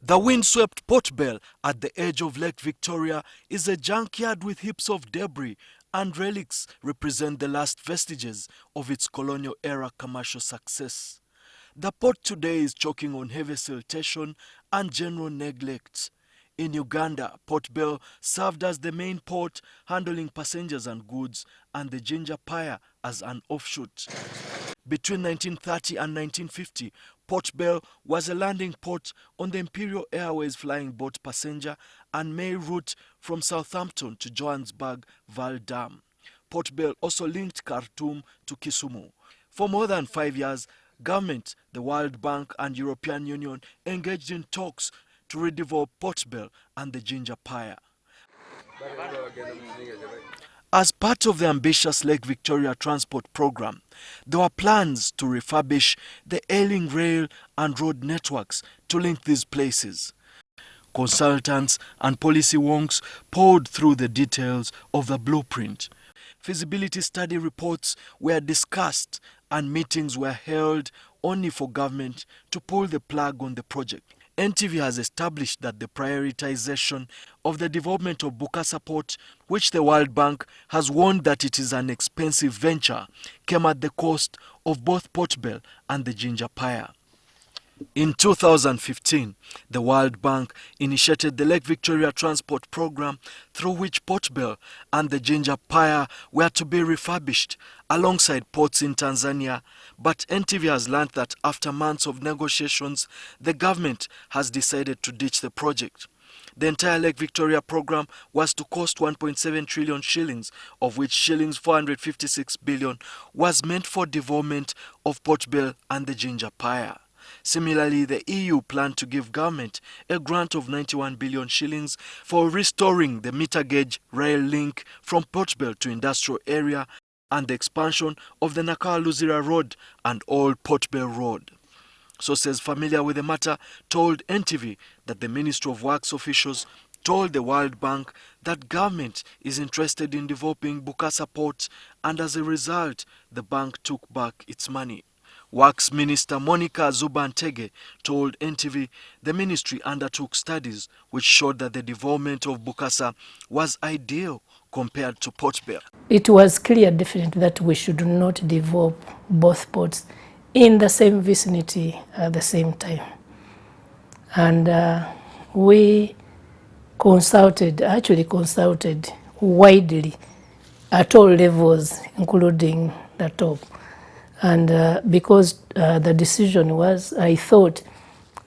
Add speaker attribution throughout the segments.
Speaker 1: The windswept Port Bell at the edge of Lake Victoria is a junkyard with heaps of debris, and relics represent the last vestiges of its colonial-era commercial success. The port today is choking on heavy siltation and general neglect. In Uganda, Port Bell served as the main port, handling passengers and goods, and the Jinja pier as an offshoot. Between 1930 and 1950, Port Bell was a landing port on the Imperial Airways flying boat passenger and mail route from Southampton to Johannesburg Vaal Dam. Port Bell also linked Khartoum to Kisumu. For more than 5 years, government, the World Bank and European Union engaged in talks to redevelop Port Bell and the Jinja pier. As part of the ambitious Lake Victoria transport program, there were plans to refurbish the ailing rail and road networks to link these places. Consultants and policy wonks poured through the details of the blueprint. Feasibility study reports were discussed and meetings were held only for government to pull the plug on the project. NTV has established that the prioritization of the development of Bukasa port, which the World Bank has warned that it is an expensive venture, came at the cost of both Port Bell and the Jinja pier. In 2015, the World Bank initiated the Lake Victoria Transport Program, through which Port Bell and the Jinja pier were to be refurbished alongside ports in Tanzania. But NTV has learned that after months of negotiations, the government has decided to ditch the project. The entire Lake Victoria program was to cost 1.7 trillion shillings, of which shillings 456 billion was meant for development of Port Bell and the Jinja pier. Similarly, the EU planned to give government a grant of 91 billion shillings for restoring the meter gauge rail link from Port Bell to industrial area and the expansion of the Luzira Road and Old Port Bell Road. Sources familiar with the matter told NTV that the Ministry of Works officials told the World Bank that government is interested in developing Bukasa port, and as a result, the bank took back its money. Works Minister Monica Zubantege told NTV the ministry undertook studies which showed that the development of Bukasa was ideal compared to Port Bell.
Speaker 2: It was clear, definitely, that we should not develop both ports in the same vicinity at the same time. And we actually consulted widely at all levels, including the top. And because the decision was, I thought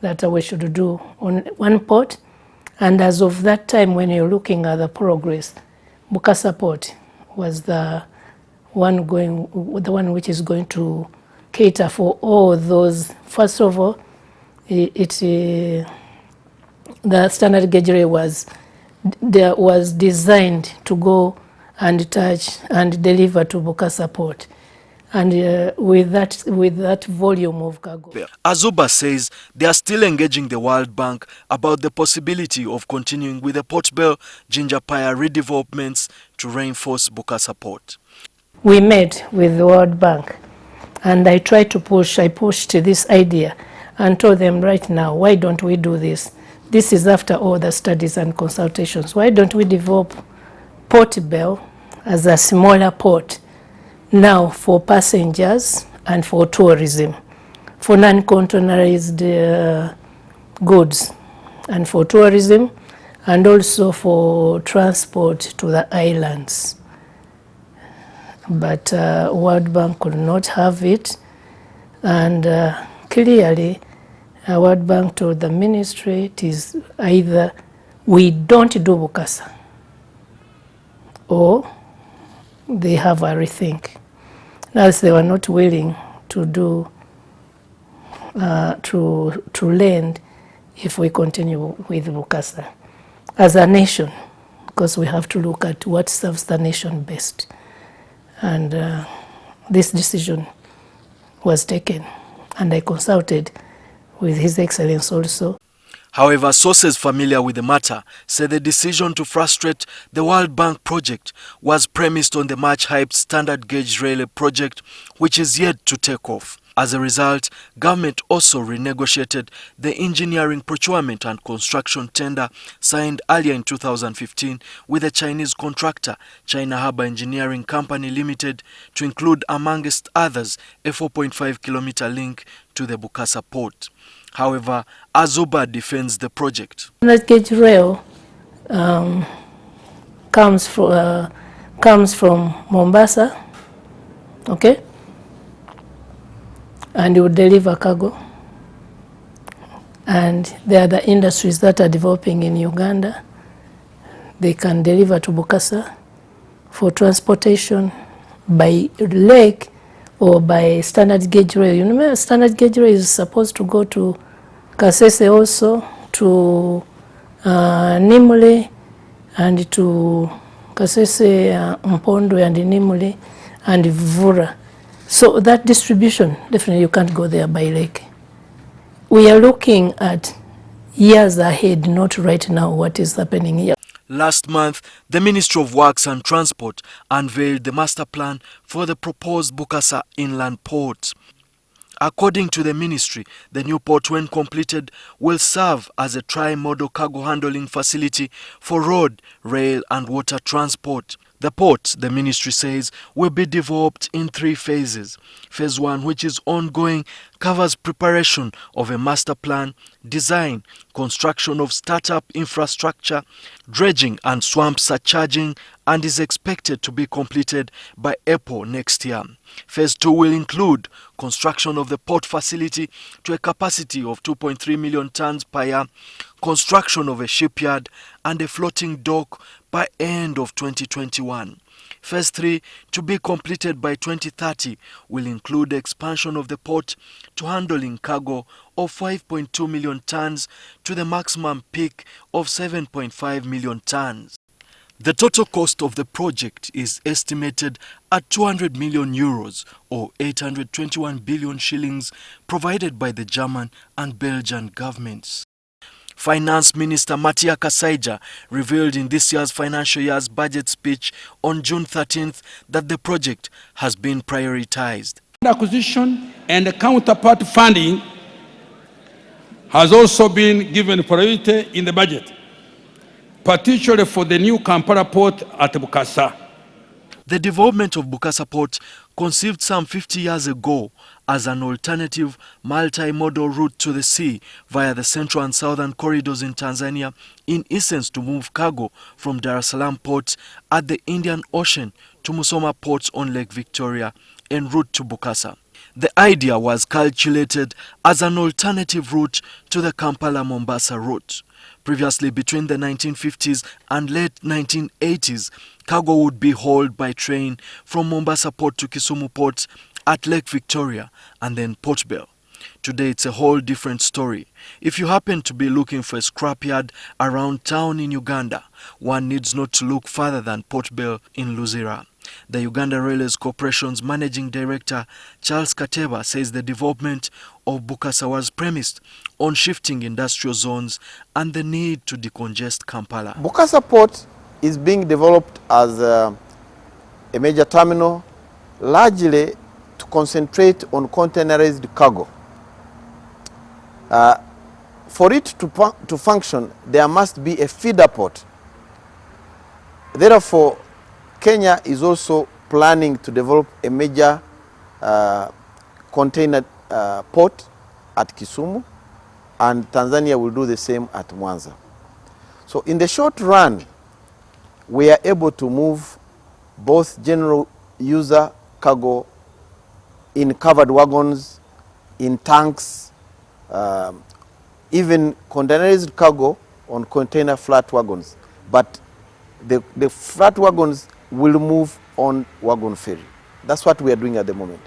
Speaker 2: that we should do on one port. And as of that time, when you're looking at the progress, Bukasa port was the one which is going to cater for all those. First of all, the standard gauge rail was designed to go and touch and deliver to Bukasa port. And with that volume of cargo.
Speaker 1: Azuba says they are still engaging the World Bank about the possibility of continuing with the Port Bell Jinja pier redevelopments to reinforce Bukasa port.
Speaker 2: We met with the World Bank and I pushed this idea and told them, right now, why don't we do this? This is after all the studies and consultations. Why don't we develop Port Bell as a smaller port now for passengers and for tourism, for non-containerized goods, and for tourism, and also for transport to the islands. But World Bank could not have it, and clearly World Bank told the ministry it is either we don't do Bukasa or they have a rethink. As they were not willing to do to lend if we continue with Bukasa as a nation, because we have to look at what serves the nation best. And this decision was taken, and I consulted with His Excellency also.
Speaker 1: However, sources familiar with the matter say the decision to frustrate the World Bank project was premised on the much-hyped standard gauge railway project, which is yet to take off. As a result, government also renegotiated the engineering procurement and construction tender signed earlier in 2015 with a Chinese contractor, China Harbour Engineering Company Limited, to include, amongst others, a 4.5-kilometer link to the Bukasa port. However, Azuba defends the project.
Speaker 2: Standard gauge rail comes from Mombasa, okay, and it will deliver cargo. And there are the industries that are developing in Uganda. They can deliver to Bukasa for transportation by lake or by standard gauge rail. You know, standard gauge rail is supposed to go to Kasese also, to Nimule, and to Kasese, Mpondo, and Nimule, and Vura. So that distribution, definitely you can't go there by lake. We are looking at years ahead, not right now what is happening here.
Speaker 1: Last month, the Ministry of Works and Transport unveiled the master plan for the proposed Bukasa inland port. According to the ministry, the new port, when completed, will serve as a tri-modal cargo handling facility for road, rail and water transport. The port, the ministry says, will be developed in 3 phases. Phase 1, which is ongoing, covers preparation of a master plan, design, construction of startup infrastructure, dredging and swamp surcharging, and is expected to be completed by April next year. Phase 2 will include construction of the port facility to a capacity of 2.3 million tons per year, construction of a shipyard and a floating dock by end of 2021. Phase 3, to be completed by 2030, will include expansion of the port to handling cargo of 5.2 million tons to the maximum peak of 7.5 million tons. The total cost of the project is estimated at 200 million euros or 821 billion shillings, provided by the German and Belgian governments. Finance Minister Matia Kasaija revealed in this year's financial year's budget speech on June 13th that the project has been prioritized.
Speaker 3: Acquisition and counterpart funding has also been given priority in the budget, particularly for the new Kampala port at Bukasa.
Speaker 1: The development of Bukasa port, conceived some 50 years ago as an alternative multi-modal route to the sea via the central and southern corridors in Tanzania, in essence to move cargo from Dar es Salaam port at the Indian Ocean to Musoma ports on Lake Victoria en route to Bukasa. The idea was calculated as an alternative route to the Kampala-Mombasa route. Previously, between the 1950s and late 1980s, cargo would be hauled by train from Mombasa port to Kisumu port at Lake Victoria and then Port Bell. Today it's a whole different story. If you happen to be looking for a scrapyard around town in Uganda, one needs not to look further than Port Bell in Luzira. The Uganda Railways Corporation's Managing Director, Charles Kateba, says the development of Bukasa was premised on shifting industrial zones and the need to decongest Kampala.
Speaker 4: Bukasa port is being developed as a major terminal, largely to concentrate on containerized cargo. For it to function, there must be a feeder port. Therefore, Kenya is also planning to develop a major container port at Kisumu, and Tanzania will do the same at Mwanza. So in the short run, we are able to move both general user cargo in covered wagons, in tanks, even containerized cargo on container flat wagons. But the flat wagons will move on wagon ferry. That's what we are doing at the moment.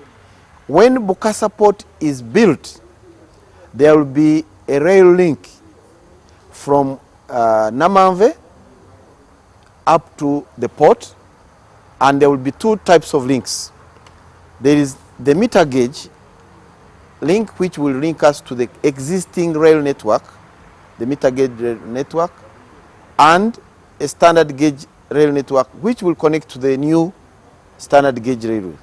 Speaker 4: When Bukasa port is built, there will be a rail link from Namanve up to the port, and there will be 2 types of links. There is the meter gauge link, which will link us to the existing rail network, the meter gauge rail network, and a standard gauge rail network, which will connect to the new standard gauge railway.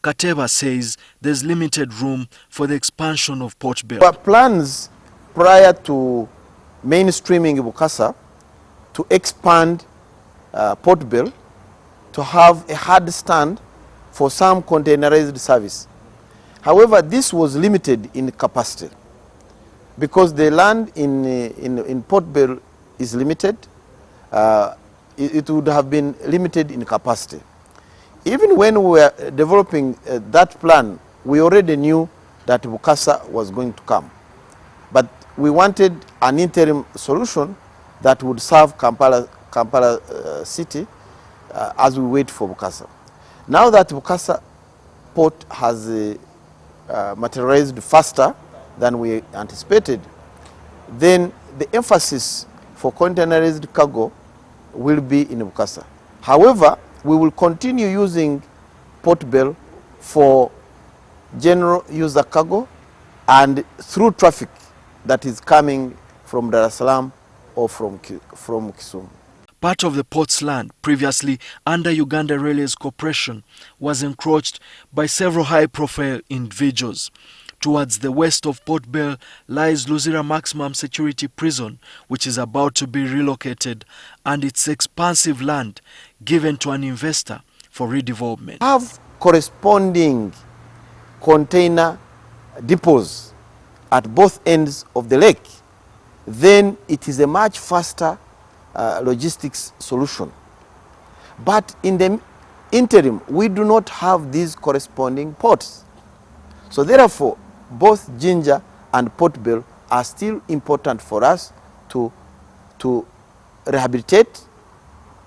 Speaker 1: Kateba says there's limited room for the expansion of Port Bell.
Speaker 4: Our plans prior to mainstreaming Bukasa to expand Port Bell to have a hard stand for some containerized service. However, this was limited in capacity because the land in Port Bell is limited. It would have been limited in capacity. Even when we were developing that plan, we already knew that Bukasa was going to come. But we wanted an interim solution that would serve Kampala city as we wait for Bukasa. Now that Bukasa port has materialized faster than we anticipated, then the emphasis for containerized cargo will be in Bukasa. However, we will continue using Port Bell for general user cargo and through traffic that is coming from Dar es Salaam or from Kisumu.
Speaker 1: Part of the port's land, previously under Uganda Railways Corporation, was encroached by several high-profile individuals. Towards the west of Port Bell lies Luzira Maximum Security Prison, which is about to be relocated, and its expansive land given to an investor for redevelopment.
Speaker 4: Have corresponding container depots at both ends of the lake, then it is a much faster logistics solution. But in the interim, we do not have these corresponding ports. So therefore, both Jinja and Port Bell are still important for us to rehabilitate,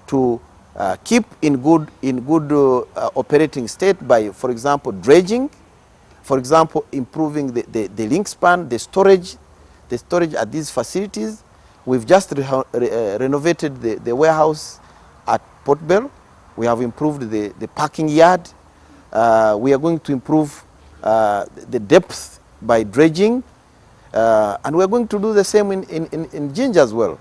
Speaker 4: to keep in good operating state by, for example, dredging, for example, improving the link span, the storage at these facilities. We've just renovated the warehouse at Port Bell. We have improved the parking yard. We are going to improve the depth by dredging, and we're going to do the same in Jinja as well.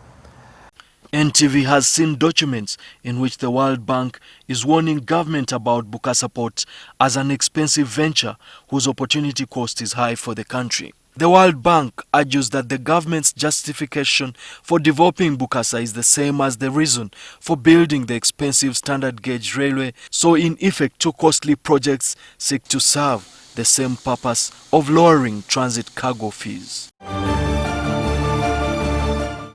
Speaker 1: NTV has seen documents in which the World Bank is warning government about Bukasa Port as an expensive venture whose opportunity cost is high for the country. The World Bank argues that the government's justification for developing Bukasa is the same as the reason for building the expensive standard gauge railway, so in effect two costly projects seek to serve the same purpose of lowering transit cargo fees.